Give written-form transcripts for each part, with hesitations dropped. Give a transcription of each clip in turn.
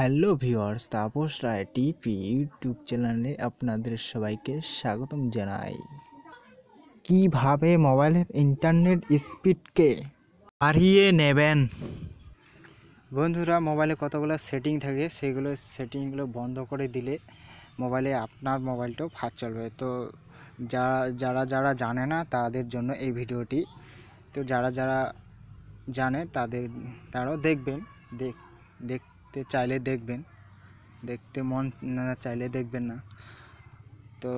Hello viewers, Tapas Roy টিপি YouTube চ্যানেলে আপনাদের সবাইকে স্বাগতম জানাই। কিভাবে মোবাইলের ইন্টারনেট স্পিডকে বাড়িয়ে নেবেন। বন্ধুরা, মোবাইলে কতগুলো সেটিং থাকে, সেগুলো সেটিংগুলো বন্ধ করে দিলে মোবাইলে আপনার মোবাইলটাও ফাস্ট চলবে। তো যারা জানে না তাদের জন্য এই ভিডিওটি। তো যারা জানে তারাও দেখবেন, দেখতে চাইলে দেখবেন, দেখতে মন না চাইলে দেখবেন না। তো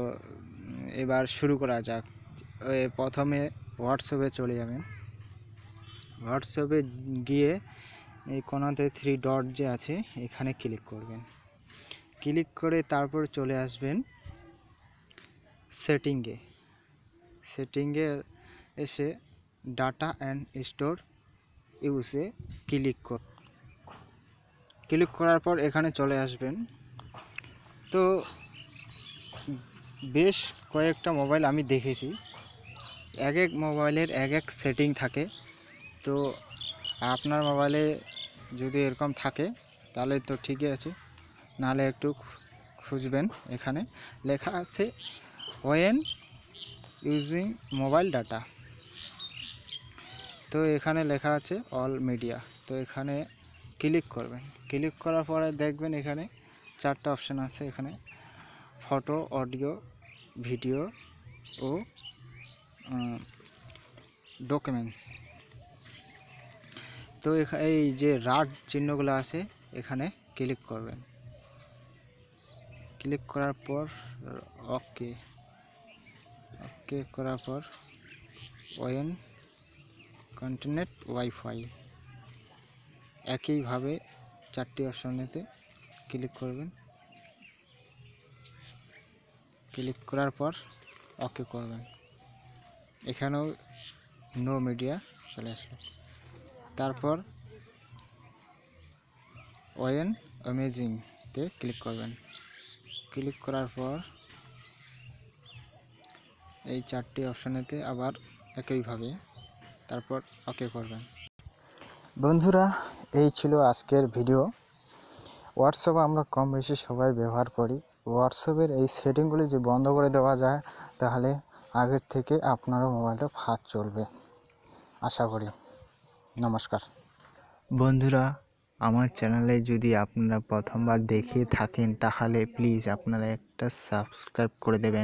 এবার শুরু করা যাক। প্রথমে হোয়াটসঅ্যাপে চলে যাবেন। হোয়াটসঅ্যাপে গিয়ে এই কোণাতে 3 ডট যে আছে এখানে ক্লিক করবেন। ক্লিক করে তারপর চলে আসবেন সেটিংয়ে এসে ডাটা অ্যান্ড স্টোর ইউজে ক্লিক করার পর এখানে চলে আসবেন। তো বেশ কয়েকটা মোবাইল আমি দেখেছি, এক এক মোবাইলের এক এক সেটিং থাকে। তো আপনার মোবাইলে যদি এরকম থাকে তাহলে তো ঠিকই আছে, নাহলে একটু খুঁজবেন। এখানে লেখা আছে ওয়েন ইউজিং মোবাইল ডাটা। তো এখানে লেখা আছে অল মিডিয়া। তো এখানে ক্লিক করবেন। ক্লিক করার পরে দেখবেন এখানে 4টা অপশান আছে। এখানে ফটো, অডিও, ভিডিও ও ডকুমেন্টস। তো এই যে রাড চিহ্নগুলো আছে এখানে ক্লিক করবেন। ক্লিক করার পর ওকে করার পর ওয়েন কন্টিনেট ওয়াইফাই, একইভাবে 4টি অপশনেতে ক্লিক করবেন। ক্লিক করার পর ওকে করবেন। এখানেও নো মিডিয়া চলে আসলো। তারপর ওয়েন অ্যামেজিংতে ক্লিক করবেন। ক্লিক করার পর এই 4টি অপশনেতে আবার একইভাবে তারপর ওকে করবেন। বন্ধুরা, এই ছিল আজকের ভিডিও। হোয়াটসঅ্যাপ আমরা কম বেশি সবাই ব্যবহার করি। হোয়াটসঅ্যাপের এই সেটিংগুলি যে বন্ধ করে দেওয়া যায় তাহলে আগের থেকে আপনারও মোবাইলটা ফাস্ট চলবে আশা করি। নমস্কার বন্ধুরা, আমার চ্যানেলে যদি আপনারা প্রথমবার দেখে থাকেন তাহলে প্লিজ আপনারা একটা সাবস্ক্রাইব করে দেবেন।